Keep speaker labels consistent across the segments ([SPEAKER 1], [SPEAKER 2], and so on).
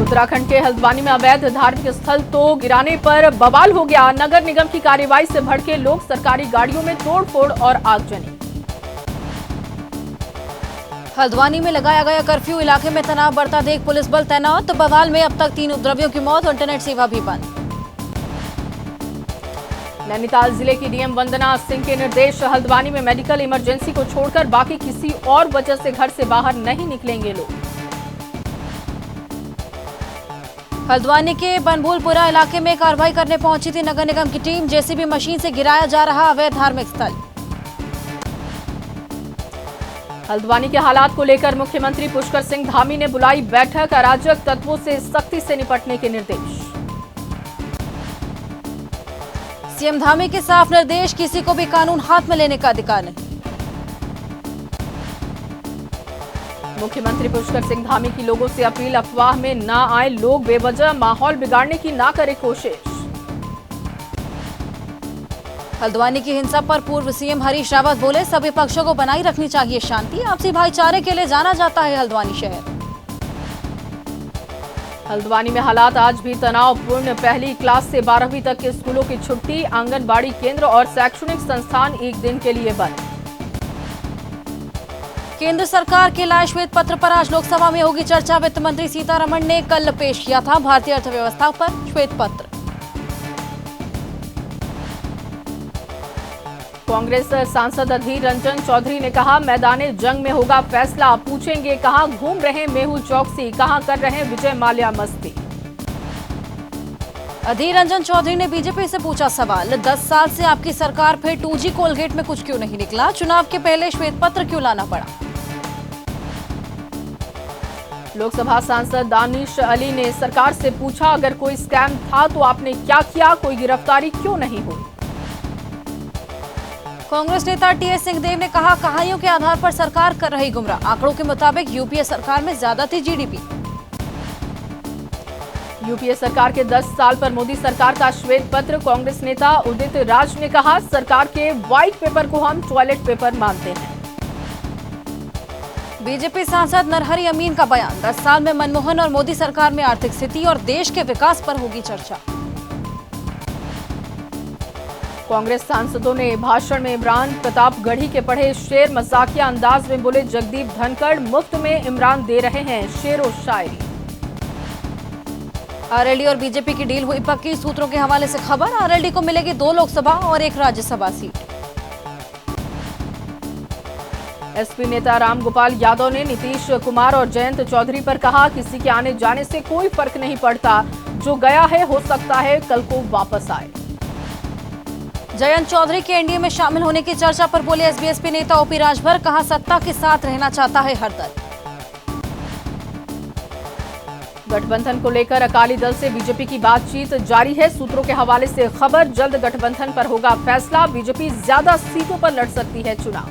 [SPEAKER 1] उत्तराखंड के हल्द्वानी में अवैध धार्मिक स्थल तो गिराने पर बवाल हो गया। नगर निगम की कार्रवाई से भड़के लोग, सरकारी गाड़ियों में तोड़फोड़ और आगजनी।
[SPEAKER 2] हल्द्वानी में लगाया गया कर्फ्यू, इलाके में तनाव बढ़ता देख पुलिस बल तैनात। बवाल में अब तक 3 उपद्रवियों की मौत और इंटरनेट सेवा भी बंद।
[SPEAKER 1] नैनीताल जिले की डीएम वंदना सिंह के निर्देश, हल्द्वानी में मेडिकल इमरजेंसी को छोड़कर बाकी किसी और वजह से घर से बाहर नहीं निकलेंगे लोग।
[SPEAKER 2] हल्द्वानी के बनभूलपुरा इलाके में कार्रवाई करने पहुंची थी नगर निगम की टीम। जेसीबी मशीन से गिराया जा रहा अवैध धार्मिक स्थल।
[SPEAKER 1] हल्द्वानी के हालात को लेकर मुख्यमंत्री पुष्कर सिंह धामी ने बुलाई बैठक, अराजक तत्वों से सख्ती से निपटने के निर्देश।
[SPEAKER 2] सीएम धामी के साफ निर्देश, किसी को भी कानून हाथ में लेने का अधिकार नहीं। मुख्यमंत्री पुष्कर सिंह धामी की लोगों से अपील, अफवाह में ना आए लोग, बेवजह माहौल बिगाड़ने की ना करे कोशिश। हल्द्वानी की हिंसा पर पूर्व सीएम हरीश रावत बोले, सभी पक्षों को बनाई रखनी चाहिए शांति, आपसी भाईचारे के लिए जाना जाता है हल्द्वानी शहर। हल्द्वानी में हालात आज भी तनावपूर्ण, पहली क्लास से 12वीं तक के स्कूलों की छुट्टी, आंगनबाड़ी केंद्र और शैक्षणिक संस्थान एक दिन के लिए बंद। केंद्र सरकार के लाए श्वेत पत्र पर आज लोकसभा में होगी चर्चा। वित्त मंत्री सीतारमण ने कल पेश किया था भारतीय अर्थव्यवस्था पर श्वेत पत्र। कांग्रेस सांसद अधीर रंजन चौधरी ने कहा, मैदाने जंग में होगा फैसला, पूछेंगे कहां घूम रहे मेहुल चौकसी, कहां कर रहे विजय माल्या मस्ती। अधीर रंजन चौधरी ने बीजेपी से पूछा सवाल, 10 साल से आपकी सरकार फिर 2G कोलगेट में कुछ क्यों नहीं निकला, चुनाव के पहले श्वेत पत्र क्यों लाना पड़ा। लोकसभा सांसद दानिश अली ने सरकार से पूछा, अगर कोई स्कैम था तो आपने क्या किया, कोई गिरफ्तारी क्यों नहीं हुई। कांग्रेस नेता टीएस सिंहदेव ने कहा, कहानियों के आधार पर सरकार कर रही गुमराह, आंकड़ों के मुताबिक यूपीए सरकार में ज्यादा थी जीडीपी। यूपीए सरकार के 10 साल पर मोदी सरकार का श्वेत पत्र, कांग्रेस नेता उदित राज ने कहा, सरकार के व्हाइट पेपर को हम टॉयलेट पेपर मानते हैं। बीजेपी सांसद नरहरी अमीन का बयान, 10 साल में मनमोहन और मोदी सरकार में आर्थिक स्थिति और देश के विकास पर होगी चर्चा। कांग्रेस सांसदों ने भाषण में इमरान प्रतापगढ़ी के पढ़े शेर, मजाकिया अंदाज में बोले जगदीप धनखड़, मुफ्त में इमरान दे रहे हैं शेरो शायरी। आरएलडी और बीजेपी की डील हुई पक्की, सूत्रों के हवाले से खबर, आरएलडी को मिलेगी 2 लोकसभा और 1 राज्यसभा सीट। एसपी नेता रामगोपाल यादव ने नीतीश कुमार और जयंत चौधरी पर कहा, किसी के आने जाने से कोई फर्क नहीं पड़ता, जो गया है हो सकता है कल को वापस आए। जयंत चौधरी के एनडीए में शामिल होने की चर्चा पर बोले एसबीएसपी नेता ओपी राजभर, कहा सत्ता के साथ रहना चाहता है हर दल। गठबंधन को लेकर अकाली दल से बीजेपी की बातचीत जारी है, सूत्रों के हवाले से खबर, जल्द गठबंधन पर होगा फैसला, बीजेपी ज्यादा सीटों पर लड़ सकती है चुनाव।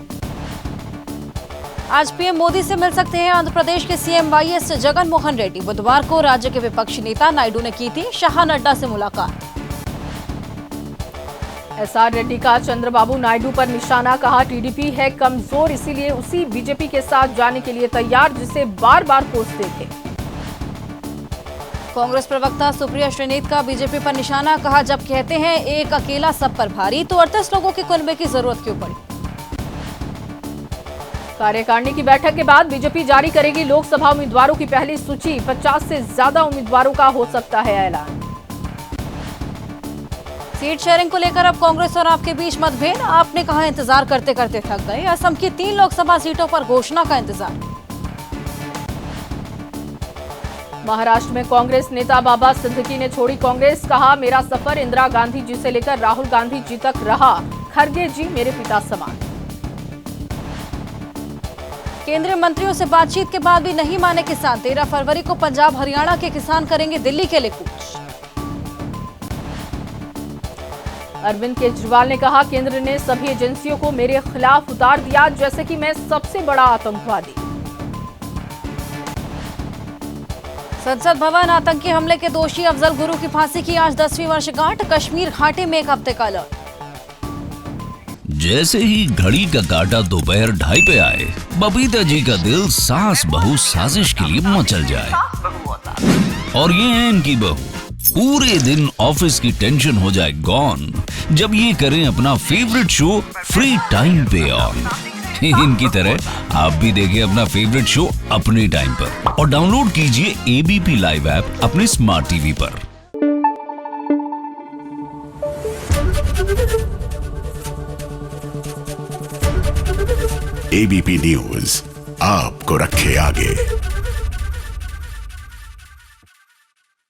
[SPEAKER 2] आज पीएम मोदी से मिल सकते हैं आंध्र प्रदेश के सीएम वाईएस जगन मोहन रेड्डी। बुधवार को राज्य के विपक्षी नेता नायडू ने की थी शाह नड्डा से मुलाकात। एसआर रेड्डी का चंद्रबाबू नायडू पर निशाना, कहा टीडीपी है कमजोर, इसीलिए उसी बीजेपी के साथ जाने के लिए तैयार, जिसे बार बार कोसते थे। कांग्रेस प्रवक्ता सुप्रिया श्रीनीत का बीजेपी पर निशाना, कहा जब कहते हैं एक अकेला सब पर भारी, तो 38 लोगों के कुनबे की जरूरत क्यों पड़ी। कार्यकारिणी की बैठक के बाद बीजेपी जारी करेगी लोकसभा उम्मीदवारों की पहली सूची, 50 से ज्यादा उम्मीदवारों का हो सकता है ऐलान। सीट शेयरिंग को लेकर अब कांग्रेस और आपके बीच मतभेद, आपने कहा इंतजार करते करते थक गए, असम की 3 लोकसभा सीटों पर घोषणा का इंतजार। महाराष्ट्र में कांग्रेस नेता बाबा सिद्दीकी ने छोड़ी कांग्रेस, कहा मेरा सफर इंदिरा गांधी जी से लेकर राहुल गांधी जी तक रहा, खरगे जी मेरे पिता समान। केंद्रीय मंत्रियों से बातचीत के बाद भी नहीं माने किसान, 13 फरवरी को पंजाब हरियाणा के किसान करेंगे दिल्ली के लिए कूच। अरविंद केजरीवाल ने कहा, केंद्र ने सभी एजेंसियों को मेरे खिलाफ उतार दिया, जैसे कि मैं सबसे बड़ा आतंकवादी। संसद भवन आतंकी हमले के दोषी अफजल गुरु की फांसी की आज 10वीं वर्षगांठ, कश्मीर घाटी में 1 हफ्ते का अलर्ट।
[SPEAKER 3] जैसे ही घड़ी का काटा दोपहर 2:30 पे आए, बबीता जी का दिल सास बहू साजिश के लिए मचल जाए। और ये है इनकी बहू। पूरे दिन ऑफिस की टेंशन हो जाए गॉन जब ये करें अपना फेवरेट शो फ्री टाइम पे ऑन। इनकी तरह आप भी देखें अपना फेवरेट शो अपने टाइम पर और डाउनलोड कीजिए एबीपी लाइव ऐप अपने स्मार्ट टीवी पर।
[SPEAKER 4] एबीपी न्यूज आपको रखे आगे।